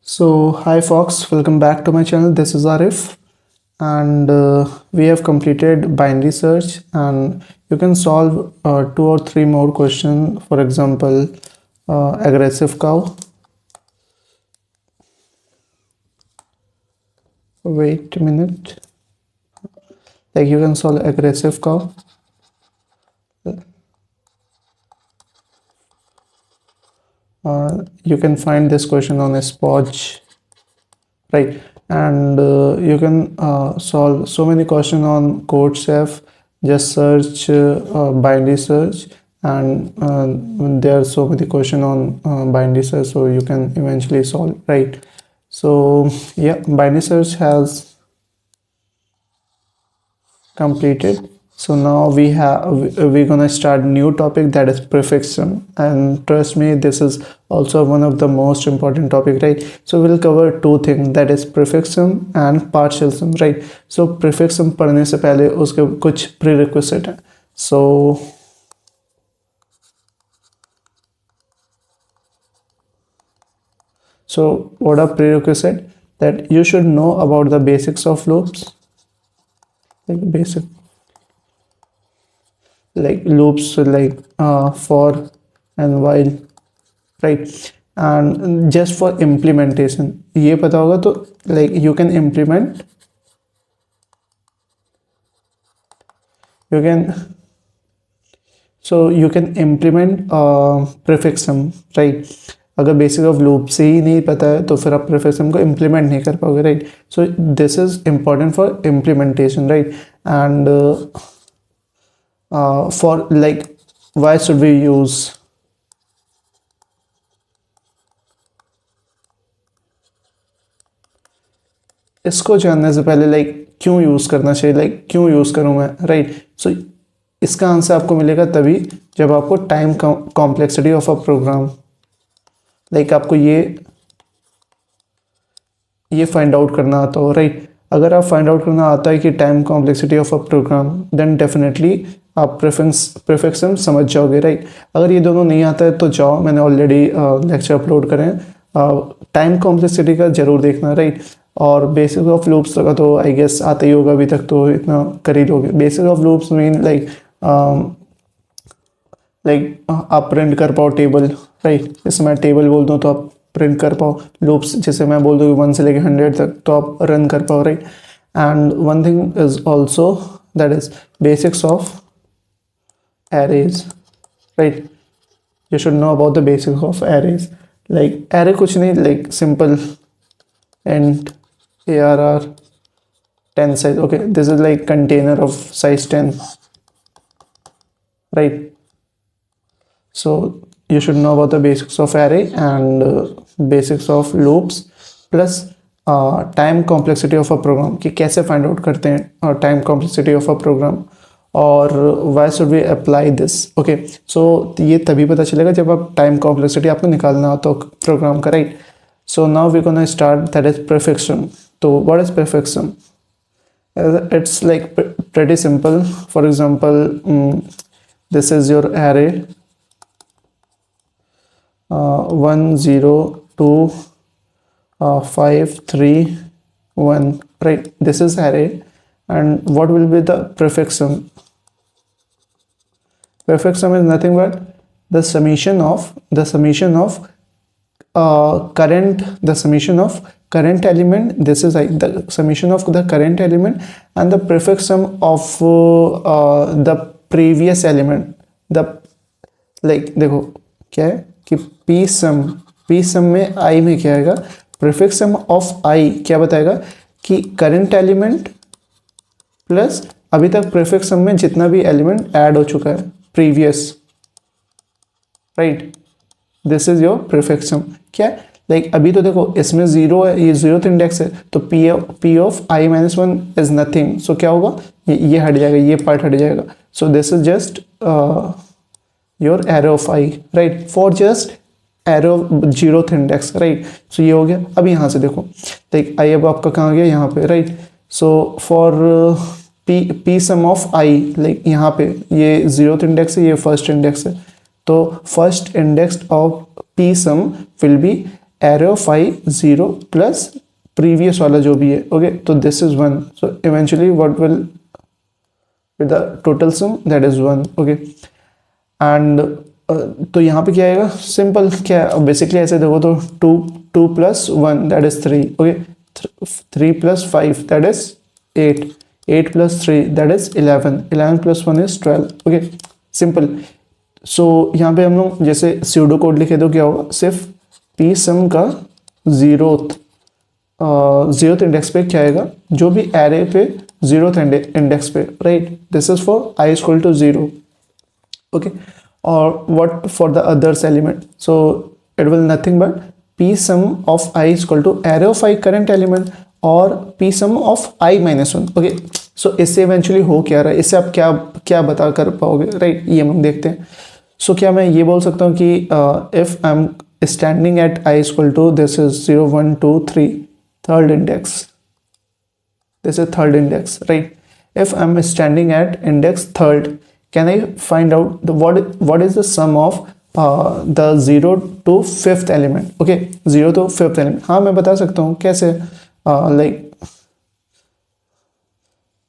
So, hi Fox, welcome back to my channel. This is Arif, and we have completed binary search, and you can solve two or three more questions. For example, aggressive cow. Wait a minute. Like you can solve aggressive cow. You can find this question on a Spodge, right? And you can solve so many questions on CodeChef. Just search binary search, and there are so many questions on binary search, so you can eventually solve, right? So yeah, binary search has completed. So now we're gonna start new topic, that is prefix sum, and trust me, this is also one of the most important topic, right? So we'll cover two things, that is prefix sum and partial sum, right? So prefix sum पढ़ने से पहले उसके कुछ prerequisite है. So what are prerequisite? That you should know about the basics of loops, like basic, like loops, like for and while, right? And just for implementation ये पता होगा तो like you can implement, you can, so you can implement prefix sum, right? अगर basic of loop से ही नहीं पता है तो फिर आप prefix sum को implement नहीं कर पाओगे, right? So this is important for implementation, right? And for like why should we use, इसको जानने से पहले लाइक क्यों यूज़ करना चाहिए, लाइक क्यों यूज़ करूँ मैं, राइट? सो इसका आंसर आपको मिलेगा तभी जब आपको time complexity of a program, like आपको ये फाइंड आउट करना आता हो, राइट? अगर आप फाइंड आउट करना आता है कि time complexity of a program, then definitely आप प्रीफिक्स सम समझ जाओगे, राइट? अगर ये दोनों नहीं आता है तो जाओ, मैंने ऑलरेडी लेक्चर अपलोड करें, टाइम कॉम्प्लेक्सिटी का जरूर देखना, राइट? और बेसिक ऑफ लूप्स का तो आई गेस आता ही होगा, अभी तक तो इतना कर ही लोगे. Basic of loops mean like आप प्रिंट कर पाओ टेबल, राइट? जैसे मैं टेबल बोल दूँ तो आप प्रिंट कर पाओ. लूप्स जैसे मैं बोल दूँ 1 से लेकर 100 तक तो आप रन कर पाओ, right? And one thing is also that is basics of arrays, right? You should know about the basics of arrays. Like array कुछ नहीं, like simple int arr 10 size. Okay, this is like container of size 10, right? So you should know about the basics of array and basics of loops plus time complexity of a program, कि कैसे find out करते हैं time complexity of a program, और why should we apply this. Okay, so ये तभी पता चलेगा जब आप टाइम कॉम्प्लेक्सिटी आपको निकालना हो तो प्रोग्राम का, right? So now we gonna start, that is prefix sum. तो what is prefix sum? It's like pretty simple. For example, this is your array 1 0 2 5 3 1, right? This is array, and what will be the prefix sum? Prefix sum is nothing but the summation of current element. This is like the summation of the current element and the prefix sum of the previous element. The like देखो क्या है कि p sum में i में क्या आएगा, prefix sum of i क्या बताएगा कि current element प्लस अभी तक प्रीफिक्स सम में जितना भी एलिमेंट ऐड हो चुका है previous, right? This is your prefix sum. क्या लाइक अभी तो देखो इसमें 0 है, ये 0th इंडेक्स है, तो p of i minus 1 is nothing. So क्या होगा, ये हट जाएगा, ये पार्ट हट जाएगा. So this is just your array of i, right? For just array 0th index, right? So ये हो गया. अब यहाँ से देखो लाइक i अब आपका कहाँ गया, यहाँ पे, right? So for p sum of i, like यहाँ पे ये 0th इंडेक्स है, ये फर्स्ट इंडेक्स है, तो first index of p sum will be array of I 0 plus previous वाला जो भी है, ओके, तो this is 1, so eventually what will with the total sum that is 1, okay. And तो यहाँ पे क्या आएगा, सिंपल क्या है, बेसिकली ऐसे देखो तो 2 plus 1 that is 3, okay, 3 plus 5 that is 8, 8 plus 3 that is 11, 11 plus 1 is 12, okay, simple. So यहाँ पे हम लोग जैसे स्यूडो कोड लिखे तो क्या होगा, सिर्फ पी सम का जीरोथ इंडेक्स पे क्या आएगा, जो भी एरे पे जीरोथ इंडेक्स पे, right, this is for I equal to 0, okay, or what for the others element, so it will nothing but p sum of I is equal to array of I current element और p sum of I minus 1, okay। so इससे eventually हो क्या रहा है, इससे आप क्या क्या बता कर पाओगे, राइट, ये हम देखते हैं। so क्या मैं ये बोल सकता हूँ कि if I'm standing at I is equal to this is 0 1 2 3 third index, this is third index, right, if I'm standing at index third, can I find out the what is the sum of the 0 to 5th element, okay, 0 to 5th element, हाँ मैं बता सकता हूँ कैसे, like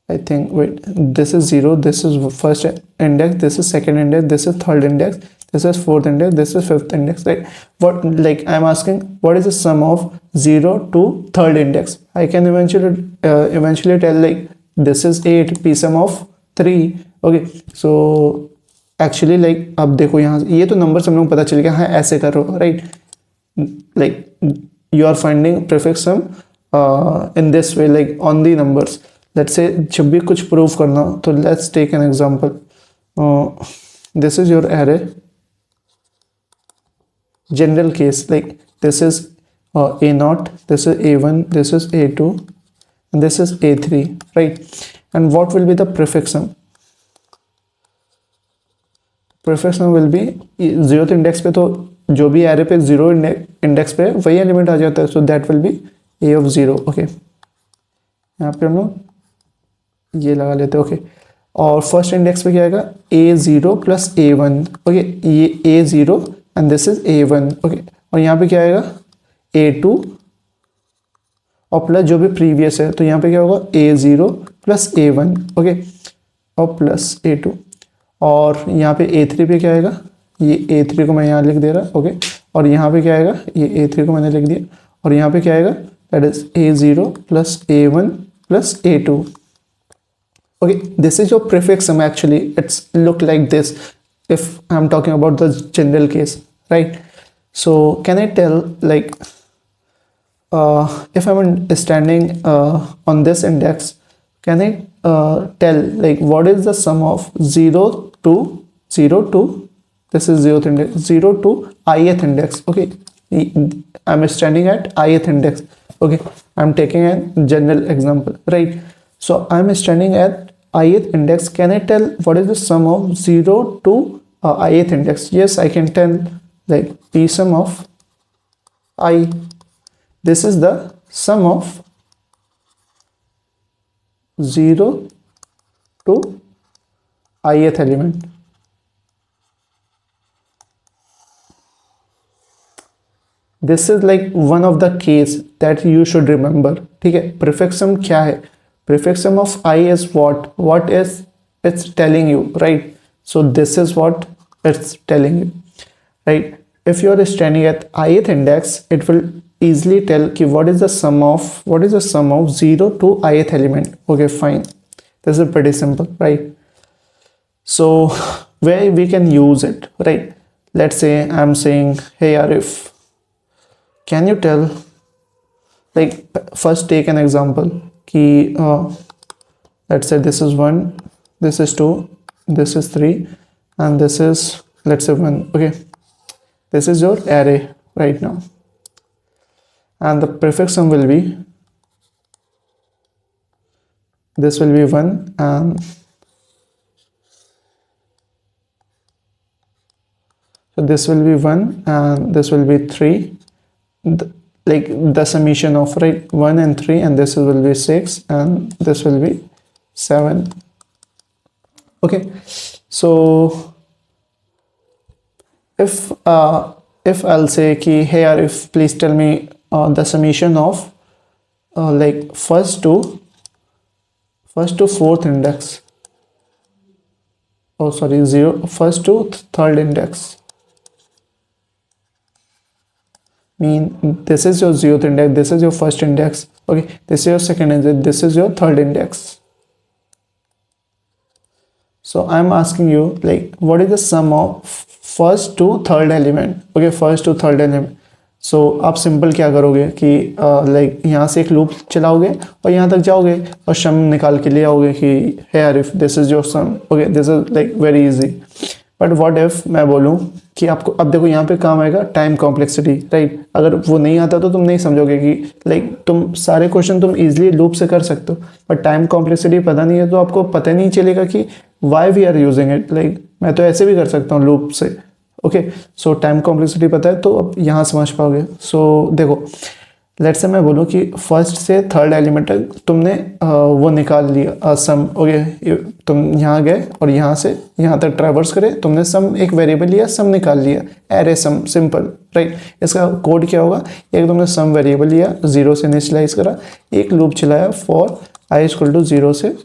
I think wait, this is 0, this is first index, this is second index, this is third index, this is fourth index, this is fifth index, right, what, like I'm asking what is the sum of 0 to third index, I can eventually tell like this is 8 p sum of 3, okay. So actually like अब देखो यहाँ ये तो number से हम लोग पता चल गया, हाँ ऐसे करो, right, like you are finding prefix sum in this way, like on the numbers. Let's say जब भी कुछ प्रूव करना हो तो let's take an example, this is your array, general case, like this is A0, this is A1, this is A2 and this is A3, right, and what will be the prefix sum, prefix number will be zeroth index पे, तो जो भी array पे zero index पे वही element आ जाता है, सो that will B A of 0, okay, यहाँ पे हम लोग ये लगा लेते हैं, ओके। और फर्स्ट इंडेक्स पे क्या आएगा, A0 प्लस A1, ओके, ये A0 and this is A1, okay, और यहाँ पे क्या आएगा A2 और प्लस जो भी प्रीवियस है, तो यहाँ पे क्या होगा A0 प्लस A1, ओके, और प्लस A2, और यहाँ पे A3 पे क्या आएगा, ये A3 को मैं यहाँ लिख दे रहा, ओके, और यहाँ पे क्या आएगा, ये A3 को मैंने लिख दिया, और यहाँ पे क्या आएगा, that is A0 plus A1 plus A2, okay. This is your prefix sum, actually it's look like this if I am talking about the general case, right. So can I tell like if I'm standing on this index, can I tell like what is the sum of 0 to this is 0th index, 0 to ith index, okay, I'm standing at ith index, okay, I'm taking a general example, right, so I'm standing at ith index, can I tell what is the sum of 0 to ith index? Yes, I can tell like p sum of I, this is the sum of 0 to ith element, this is like one of the case that you should remember, ठीक है। prefix sum क्या है, prefix sum of I is what is it's telling you, right, so this is what it's telling you, right, if you are standing at ith index, it will easily tell ki what is the sum of 0 to ith element, okay, fine, this is pretty simple, right. So where we can use it, right, let's say I'm saying hey Arif, can you tell, like first take an example ki let's say this is 1, this is 2, this is 3 and this is let's say 1, okay, this is your array right now, and the prefix sum will be, this will be 1 and so this will be 1 and this will be 3, like the summation of, right, 1 and 3, and this will be 6 and this will be 7, okay. So if I'll say कि hey Arif, please tell me the summation of like first to fourth index, oh sorry, zero, first to third index, mean this is your zeroth index, this is your first index, okay, this is your second index, this is your third index. So I'm asking you like what is the sum of first to third element, okay, first to third element. So आप simple क्या करोगे कि like यहाँ से एक loop चलाओगे और यहाँ तक जाओगे और सम निकाल के ले आओगे कि है आरिफ this is your sum, okay, this is like very easy. But what if मैं बोलूँ कि आपको अब देखो यहाँ पे काम आएगा टाइम कॉम्प्लेक्सिटी, राइट. अगर वो नहीं आता तो तुम नहीं समझोगे कि लाइक तुम सारे क्वेश्चन तुम इजीली लूप से कर सकते हो, बट टाइम कॉम्प्लेक्सिटी पता नहीं है तो आपको पता नहीं चलेगा कि why we are using it. Like मैं तो ऐसे भी कर सकता हूँ लूप से, ओके. सो टाइम कॉम्प्लेक्सिटी पता है तो अब यहाँ समझ पाओगे. सो देखो लेट्स से मैं बोलूँ कि फर्स्ट से थर्ड एलिमेंट तक तुमने वो निकाल लिया सम, ओके. तुम यहाँ गए और यहाँ से यहाँ तक ट्रैवर्स करे, तुमने सम एक वेरिएबल लिया, सम निकाल लिया, एरे सम, सिंपल, राइट. इसका कोड क्या होगा, एक तुमने सम वेरिएबल लिया, जीरो से इनिशियलाइज करा, एक लूप चलाया for I equal to zero से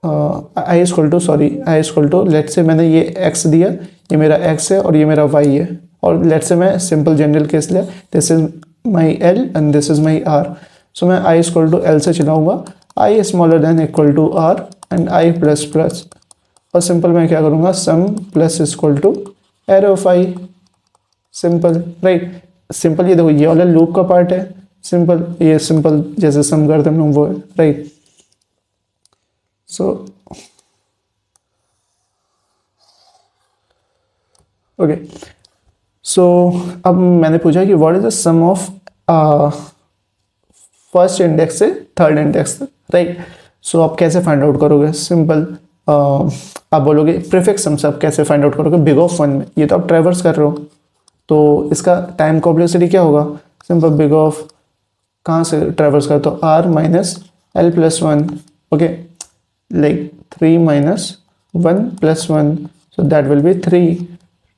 I equal to let's say मैंने ये एक्स दिया, ये मेरा एक्स है और ये मेरा वाई है, और लेट्स से मैं सिंपल जनरल केस लिया, this is my L and this is my R. So मैं आई इक्वल टू एल से चलाऊंगा, i smaller than equal to R and i plus plus, और सिंपल मैं क्या करूँगा, sum plus equal to array of I, simple, right. Simple ये देखो ये वाला लूप का पार्ट है, सिंपल, ये सिंपल जैसे सम करते हैं हम लोग वो है, राइट. सो ओके, सो अब मैंने पूछा कि what is the sum of first index से थर्ड इंडेक्स तक, राइट. सो आप कैसे फाइंड आउट करोगे, सिंपल आप बोलोगे प्रीफिक्स सम से आप कैसे फाइंड आउट करोगे, बिग ऑफ वन में, ये तो आप ट्रैवर्स कर रहे हो तो इसका टाइम कॉम्प्लेक्सिटी क्या होगा, सिंपल बिग ऑफ कहाँ से ट्रैवर्स कर तो R minus L plus one, okay, like 3 minus 1 plus 1, so that will be 3,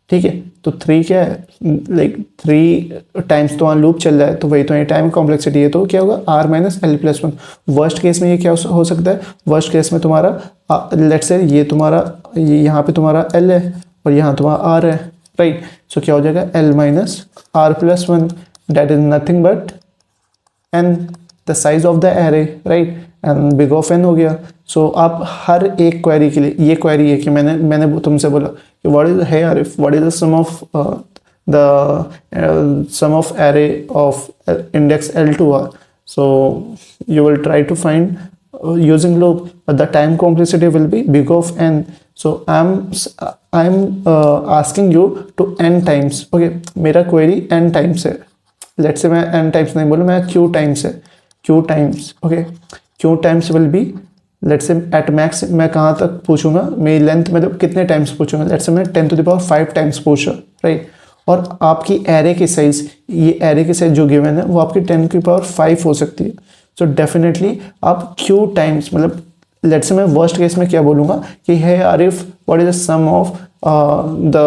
ठीक है. तो 3 क्या है, लाइक 3 टाइम्स तो वहाँ लूप चल रहा है तो वही तो ये टाइम कॉम्प्लेक्सिटी है, तो क्या होगा R minus L plus one. Worst case में ये क्या हो सकता है, वर्स्ट केस में तुम्हारा लेट्स से ये तुम्हारा यहाँ पे तुम्हारा एल है और यहाँ तुम्हारा आर है, राइट. सो क्या हो जाएगा L minus R plus one, that is nothing but N, the size of the array, right, and big of N हो गया. सो आप हर एक क्वेरी के लिए, ये क्वेरी है कि मैंने तुमसे बोला कि व्हाट इज है Arif, what is the sum of array of index L to R. So you will try to find using loop, but the time complexity will be big of n. So I'm asking you to n times, okay. मेरा query n times है, let's say मैं n times नहीं बोलूँ, मैं q times है, q times, okay. q times will be let's say at max मैं कहाँ तक पूछूंगा, मेरी लेंथ मतलब कितने टाइम्स पूछूंगा, let's say मैं 10 to the power 5 टाइम्स पूछा, राइट. और आपकी एरे की साइज, ये एरे की साइज जो गिवन है वो आपकी 10 की पावर 5 हो सकती है. सो डेफिनेटली आप क्यू टाइम्स, मतलब लेट्स से मैं वर्स्ट केस में क्या बोलूँगा कि है Arif what is the sum of the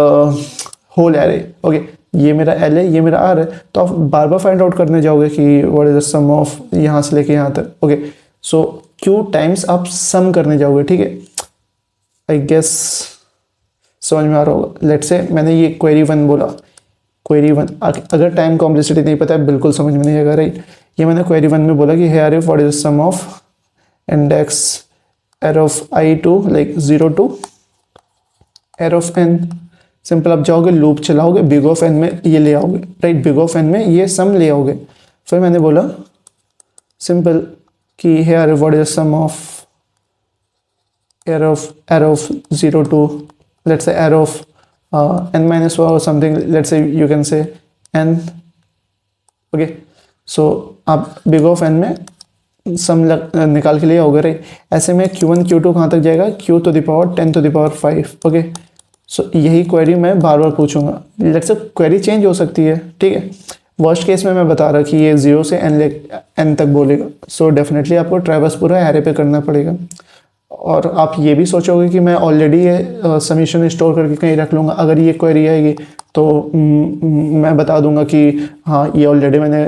whole array, okay. ये मेरा एल है, ये मेरा आर है, तो आप बार बार फाइंड आउट करने जाओगे कि what is the sum of यहाँ से लेके यहाँ तक, ओके. सो क्यू टाइम्स आप सम करने जाओगे, ठीक है. आई गेस समझ में आ रहा होगा. लेट्स से मैंने ये क्वेरी वन बोला, क्वेरी वन, अगर टाइम कॉम्प्लेक्सिटी नहीं पता है बिल्कुल समझ में नहीं आएगा, राइट. ये मैंने क्वेरी वन में बोला कि है Arif what is the sum of index array of i to like 0 to array of n. Simple आप जाओगे लूप चलाओगे, बिग ऑफ एन में ये ले आओगे, राइट, बिग ऑफ एन में ये सम ले आओगे. फिर मैंने बोला सिंपल कि है Arif what is the sum of array of 0 to let's say arrow of n minus 1 or something, let's say you can say n, okay. so आप big of n में सम निकाल के लिए आओगे, राइट. ऐसे में q1 q2 कहाँ तक जाएगा, q to the power 10 to the power 5, okay. So यही क्वेरी मैं बार बार पूछूंगा. लेट्स से क्वेरी चेंज हो सकती है, ठीक है. वर्स्ट केस में मैं बता रहा कि ये 0 से n तक बोलेगा, सो डेफिनेटली आपको ट्रैवर्स पूरा एरे पे करना पड़ेगा. और आप ये भी सोचोगे कि मैं ऑलरेडी ये समीशन स्टोर करके कहीं रख लूँगा, अगर ये क्वेरी आएगी तो मैं बता दूंगा कि हाँ ये ऑलरेडी मैंने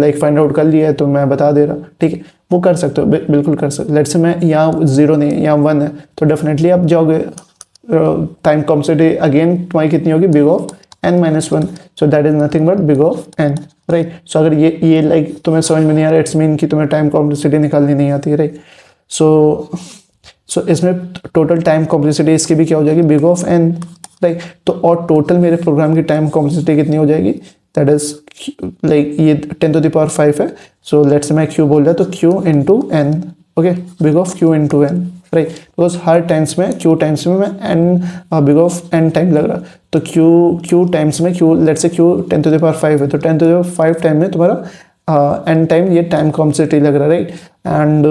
लाइक फाइंड आउट कर लिया है तो मैं बता दे रहा, ठीक है, वो कर सकते हो, बिल्कुल कर सकते हो। लेट्स से मैं यहाँ 0 नहीं है, यहाँ 1 है, तो डेफिनेटली आप जाओगे टाइम कॉम्प्लेक्सिटी अगेन तुम्हारी कितनी होगी, big of n-1, so that is nothing but big of n, right. So अगर ये लाइक तुम्हें समझ में नहीं आ रहा, इट्स मीन कि तुम्हें टाइम कॉम्प्लेक्सिटी निकालनी नहीं आती है, राइट। सो इसमें टोटल टाइम कॉम्प्लेक्सिटी इसकी भी क्या हो जाएगी, बिग ऑफ n, राइट। तो और टोटल मेरे प्रोग्राम की टाइम कॉम्प्लेक्सिटी कितनी हो जाएगी, दैट इज लाइक ये 10⁵ है, सो लेट्स से मैं q बोल रहा तो q into n, okay, big of q into n, right, because her times में q टाइम्स में मैं n big of n time लग रहा, तो q टाइम्स में q लेट्स से q 10⁵ है, तो 10⁵ टाइम में तुम्हारा n टाइम ये टाइम कॉम्प्लेक्सिटी लग रहा है, right. And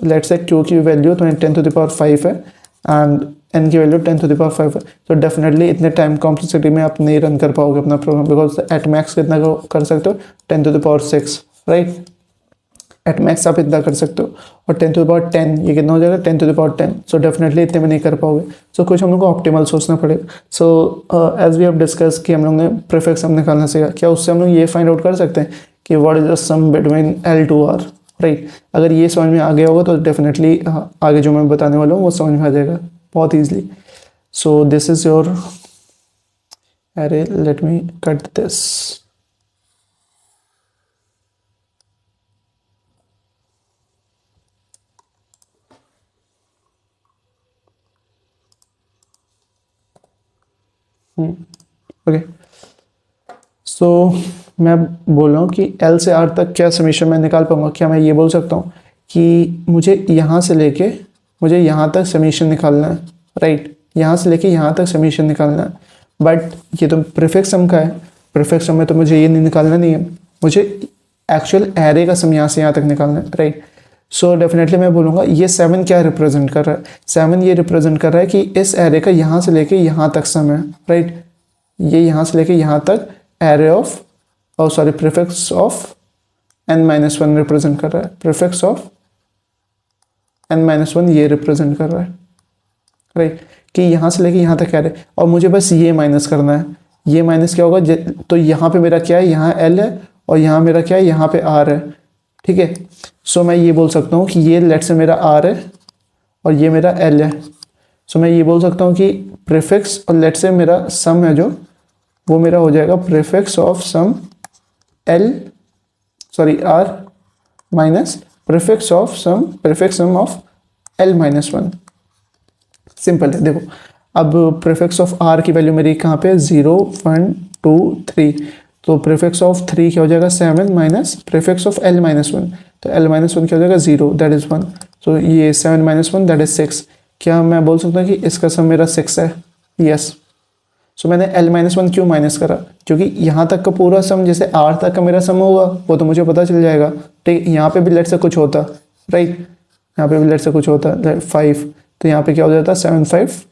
let's say q की वैल्यू तो 10⁵ है एंड n की वैल्यू 10⁵ है, तो डेफिनेटली इतने टाइम कॉम्प्लेक्सिटी में आप नहीं रन कर पाओगे अपना प्रोग्राम, बिकॉज एट मैक्स कितना कर सकते हो, 10⁶, राइट, एट मैक्स आप इतना कर सकते हो। और 10⁻10 ये कितना हो जाएगा, 10⁻10, सो डेफिनेटली इतने में नहीं कर पाओगे, सो कुछ हम लोग को ऑप्टिमल सोचना पड़ेगा। So as we have discuss कि हम लोग ने प्रीफिक्स सम निकालना सीखा, क्या उससे हम लोग ये फाइंड आउट कर सकते हैं कि what is the sum between L to R, right. अगर ये समझ में आ गया होगा तो डेफिनेटली आगे जो मैं बताने वाला हूँ वो समझ में आ जाएगा बहुत easily. So this is your array, let me cut this. Okay, so मैं बोल रहा हूँ कि L से R तक क्या समीशन मैं निकाल पाऊंगा, क्या मैं ये बोल सकता हूँ कि मुझे यहाँ से लेके मुझे यहाँ तक समीशन निकालना है, राइट, यहाँ से लेके यहाँ तक समीशन निकालना है, बट ये तो प्रीफिक्स सम का है, प्रीफिक्स सम में तो मुझे ये नहीं निकालना नहीं है, मुझे एक्चुअल एरे का सम यहाँ से यहाँ तक निकालना है, राइट। सो डेफिनेटली मैं बोलूँगा ये 7 क्या रिप्रेजेंट कर रहा है, 7 ये रिप्रेजेंट कर रहा है कि इस एरे का यहाँ से लेके यहाँ तक सम है, राइट, ये यहाँ से लेके यहाँ तक array of prefix of n-1 represent कर रहा है, प्रीफिक्स ऑफ n-1 ये रिप्रेजेंट कर रहा है, राइट, कि यहाँ से लेके यहाँ तक एरे, और मुझे बस ये माइनस करना है, ये माइनस क्या होगा, तो यहाँ पे मेरा क्या है, यहाँ L है, और यहाँ मेरा क्या है, यहाँ पे R है, ठीक है। सो मैं ये बोल सकता हूँ कि ये लेट से मेरा R है और ये मेरा L है, सो मैं ये बोल सकता हूँ कि प्रीफिक्स और लेट से मेरा सम है जो वो मेरा हो जाएगा prefix of sum R minus prefix sum of L-1, simple है। देखो अब प्रीफिक्स ऑफ R की वैल्यू मेरी कहाँ पे, 0 1 2 3, तो प्रीफिक्स ऑफ 3 क्या हो जाएगा, 7 माइनस प्रीफिक्स ऑफ L-1, तो L-1 क्या हो जाएगा, 0, दैट इज 1, तो ये 7 - 1 दैट इज 6। क्या मैं बोल सकता हूँ कि इसका सम मेरा 6 है, यस। सो मैंने L-1 क्यों माइनस करा, क्योंकि यहाँ तक का पूरा सम जैसे R तक का मेरा सम होगा वो तो मुझे पता चल जाएगा, ठीक। यहाँ पे भी लेट से कुछ होता, राइट, यहाँ पे भी लेट से कुछ होता 5, तो यहाँ पे क्या हो जाता 7 5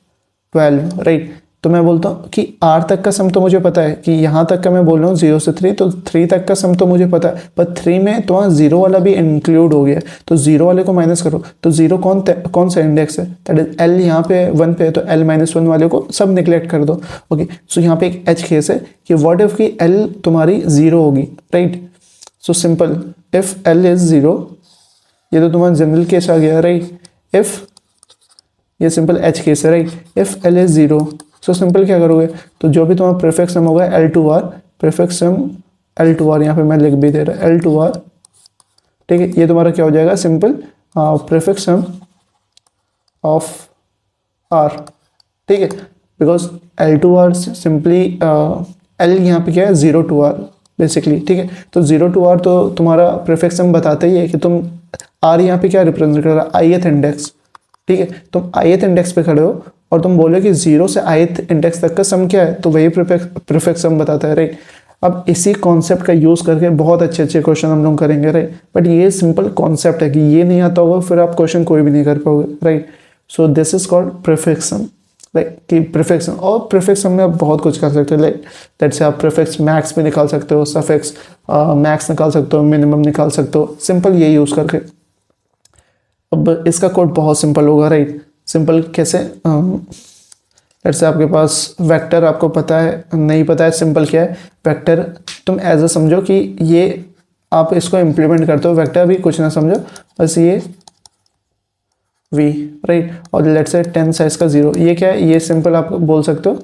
12, राइट। तो मैं बोलता हूँ कि R तक का सम तो मुझे पता है कि यहाँ तक का मैं बोल रहा हूँ 0 से 3, तो 3 तक का सम तो मुझे पता है, पर 3 में तो वहाँ 0 वाला भी इंक्लूड हो गया, तो 0 वाले को माइनस करो, तो 0 कौन सा इंडेक्स है, दैट इज L, यहाँ पे 1 पे है, तो L-1 वाले को सब निगलेक्ट कर दो, ओके। सो यहाँ पे एक एच केस है कि व्हाट इफ की L तुम्हारी 0 होगी, right. So simple, if L is 0, ये तो तुम्हारा जनरल केस आ गया, राइट। इफ ये सिंपल एच केस है, right, if L is 0, so simple क्या करोगे, तो जो भी तुम्हारा प्रीफिक्स सम होगा L to R, prefix sum L to R, यहाँ पे मैं लिख भी दे रहा L to R, ठीक है। ये तुम्हारा क्या हो जाएगा, simple prefix sum of R, ठीक है, because L to R simply L यहाँ पे क्या है, 0 to R बेसिकली, ठीक है। तो 0 to R तो तुम्हारा प्रीफिक्स सम बताता ही है कि तुम R यहाँ पे क्या रिप्रेजेंट कर रहा है, ith इंडेक्स, ठीक है। तुम ith इंडेक्स पे खड़े हो और तुम बोले कि 0 से ith इंडेक्स तक का सम क्या है, तो वही प्रीफिक्स सम बताता है, राइट। अब इसी कॉन्सेप्ट का यूज़ करके बहुत अच्छे क्वेश्चन हम लोग करेंगे, राइट। बट ये सिंपल कॉन्सेप्ट है कि ये नहीं आता होगा फिर आप क्वेश्चन कोई भी नहीं कर पाओगे, right. So this is called prefix sum, like कि प्रीफिक्स सम, और प्रीफिक्स सम में आप बहुत कुछ कर सकते हो, लाइक दैट से आप प्रीफिक्स मैक्स भी निकाल सकते हो, सफिक्स मैक्स निकाल सकते हो, मिनिमम निकाल सकते हो, सिंपल ये यूज़ करके। अब इसका कोड बहुत सिंपल होगा, राइट। सिंपल कैसे, जैसे आपके पास वेक्टर आपको पता है, नहीं पता है सिंपल क्या है वेक्टर, तुम एज अ समझो कि ये आप इसको इम्प्लीमेंट करते हो, वेक्टर भी कुछ ना समझो, बस ये v, राइट। और लेट्स से 10 साइज का 0, ये क्या है, ये सिंपल आप बोल सकते हो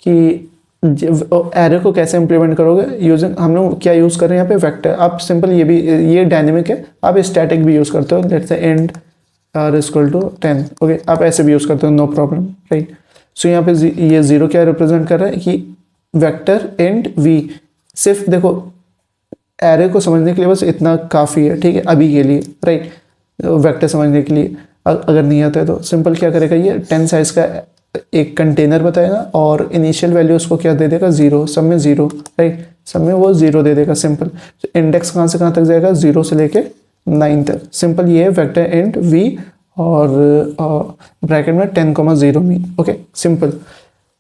कि एरे को कैसे इम्प्लीमेंट करोगे यूजिंग, हम लोग क्या यूज़ कर रहे हैं यहाँ पे वेक्टर। आप सिंपल ये भी, ये डायनेमिक है, आप स्टैटिक भी यूज़ करते हो, let's say and R equal to 10, okay, आप ऐसे भी यूज़ करते हो, नो प्रॉब्लम, राइट। सो यहाँ पे ये 0 क्या रिप्रेजेंट कर रहा है कि वेक्टर एंड v, सिर्फ देखो एरे को समझने के लिए बस इतना काफ़ी है, ठीक है, अभी के लिए, राइट। वेक्टर समझने के लिए अगर नहीं आता है तो सिंपल क्या करेगा, ये 10 साइज का एक कंटेनर बताएगा और इनिशियल वैल्यू उसको क्या दे देगा, 0, सब में 0, राइट, सब में वो 0 दे देगा, सिंपल। तो इंडेक्स कहाँ से कहाँ तक जाएगा, 0 से लेके 9 तक, सिंपल। ये है वेक्टर एंड v और ब्रैकेट में 10,0 मीन, ओके, सिंपल।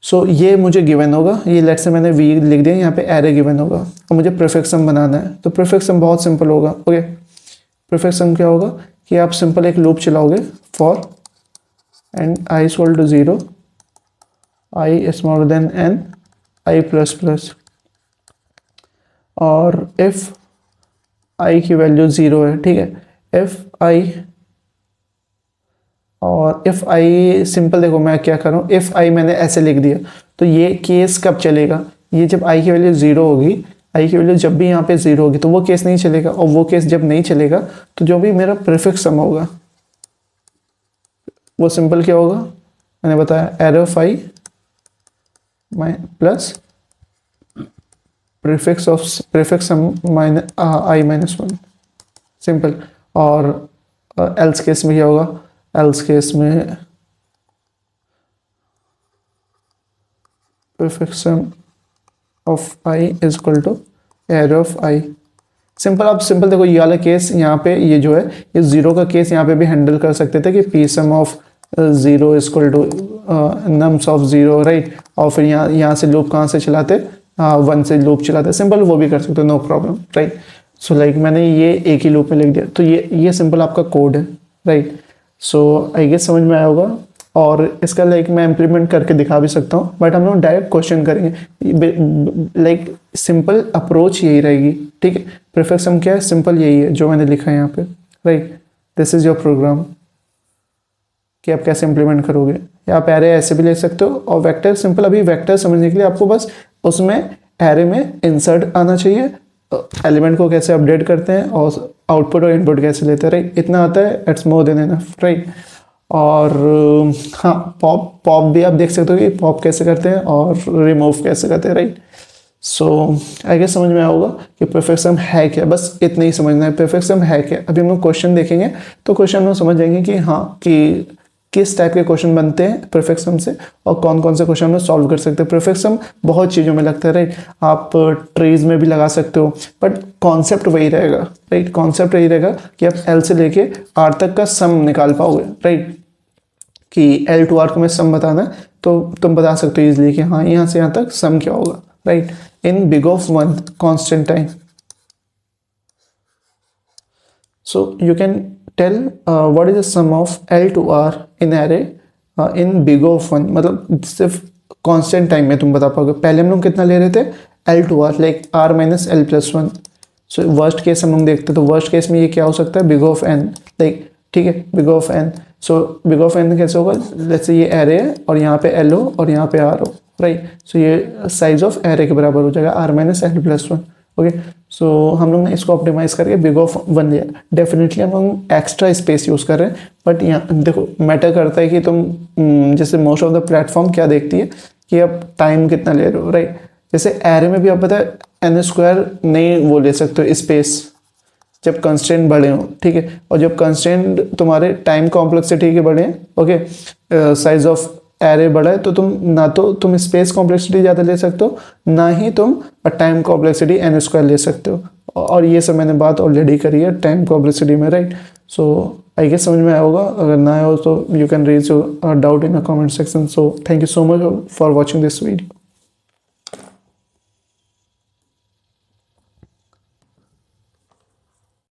सो ये मुझे गिवन होगा, ये लेट से मैंने v लिख दिया, यहाँ पे एरे गिवन होगा और मुझे प्रीफिक्स सम बनाना है। तो प्रीफिक्स सम बहुत सिंपल होगा, ओके। प्रीफिक्स सम क्या होगा कि आप सिंपल एक लूप चलाओगे for and i equal to 0, i smaller than n, i plus plus, और if i की वैल्यू 0 है, ठीक है, if i, और इफ़ आई सिंपल देखो मैं क्या कर रहा हूँ, इफ़ आई मैंने ऐसे लिख दिया तो ये केस कब चलेगा, ये जब आई की वैल्यू 0 होगी, आई की वैल्यू जब भी यहाँ पे 0 होगी तो वो केस नहीं चलेगा, और वो केस जब नहीं चलेगा तो जो भी मेरा प्रीफिक्स सम होगा वो सिंपल क्या होगा, मैंने बताया array of I plus prefix sum minus I minus 1, simple. और एल्स केस में क्या होगा, एल्स केस में prefix sum of I is equal to array of I, simple. आप सिंपल देखो ये वाला केस यहाँ पे, ये जो है ये 0 का केस यहाँ पे भी हैंडल कर सकते थे कि P sum of 0 is equal to nums of 0, right. और फिर यहाँ से लूप कहाँ से चलाते, 1 से लूप चलाते, सिंपल, वो भी कर सकते हो, no problem, right. So like मैंने ये एक ही लूप में लिख दिया, तो ये सिंपल आपका कोड है, राइट। सो आई गेस समझ में आया होगा। और इसका लाइक मैं इम्प्लीमेंट करके दिखा भी सकता हूँ, बट हम लोग डायरेक्ट क्वेश्चन करेंगे, लाइक सिंपल अप्रोच यही रहेगी, ठीक है। प्रीफिक्स सम क्या है, सिंपल यही है जो मैंने लिखा है यहाँ पे, right. This is your program कि आप कैसे इम्प्लीमेंट करोगे, या आप एरे ऐसे भी ले सकते हो, और वेक्टर सिंपल, अभी वेक्टर समझने के लिए आपको बस उसमें एरे में इंसर्ट आना चाहिए, एलिमेंट को कैसे अपडेट करते हैं और आउटपुट और इनपुट कैसे लेते हैं, राइट, इतना आता है, it's more than enough, right. और हाँ, पॉप भी आप देख सकते हो कि पॉप कैसे करते हैं और रिमूव कैसे करते हैं, राइट। सो आई गेस समझ में आया होगा कि प्रीफिक्स सम है क्या, बस इतना ही समझना है, प्रीफिक्स सम है क्या। अभी हम लोग क्वेश्चन देखेंगे तो क्वेश्चन में समझ जाएंगे कि हाँ, कि किस टाइप के क्वेश्चन बनते हैं प्रीफिक्स सम से, और कौन कौन से क्वेश्चन हम लोग सॉल्व कर सकते हैं। प्रीफिक्स सम बहुत चीज़ों में लगता है, राइट। आप ट्रीज में भी लगा सकते हो, बट कॉन्सेप्ट वही रहेगा, राइट। कॉन्सेप्ट यही रहेगा कि आप एल से लेके आर तक का सम निकाल पाओगे, राइट। कि एल टू आर को मैं सम बताना है तो तुम बता सकते हो इजिली कि हाँ, यहाँ से यहाँ तक सम क्या होगा, right, in big of 1 constant time. So you can tell what is the sum of L to R in array in big of 1, मतलब सिर्फ कांस्टेंट टाइम में तुम बता पाओगे। पहले हम लोग कितना ले रहे थे, L to R, like R minus L plus 1। So worst case हम लोग देखते, तो वर्स्ट केस में ये क्या हो सकता है, बिग ऑफ एन, लाइक, ठीक है, big of N. So big of N कैसे होगा, लेट्स से ये एरे है और यहाँ पे एल हो और यहाँ पे आर हो, राइट। सो ये साइज ऑफ एरे के बराबर हो जाएगा, R minus L plus 1, okay. So हम लोग ने इसको ऑप्टिमाइज करके बिग ऑफ 1 लिया। डेफिनेटली हम लोग एक्स्ट्रा स्पेस यूज़ कर रहे हैं, बट यहाँ देखो मैटर करता है कि तुम जैसे मोस्ट ऑफ द प्लेटफॉर्म क्या देखती है कि आप टाइम कितना ले रहे हो, राइट। जैसे एरे में भी आप पता है एन स्क्वायर नहीं वो ले सकते हो स्पेस, जब कंस्टेंट बड़े हो, ठीक है। और जब कंस्टेंट तुम्हारे टाइम कॉम्प्लेक्सिटी के बड़े हैं, ओके, साइज ऑफ एरे बड़ा है, तो तुम स्पेस कॉम्प्लेक्सिटी ज़्यादा ले सकते हो, ना ही तुम टाइम कॉम्प्लेक्सिटी एन स्क्वायर ले सकते हो। और ये सब मैंने बात ऑलरेडी करी है टाइम कॉम्प्लेक्सिटी में, राइट। सो आई गेस समझ में आया होगा, अगर ना आया हो तो you can raise your doubt in the comment section. So thank you so much for watching this video.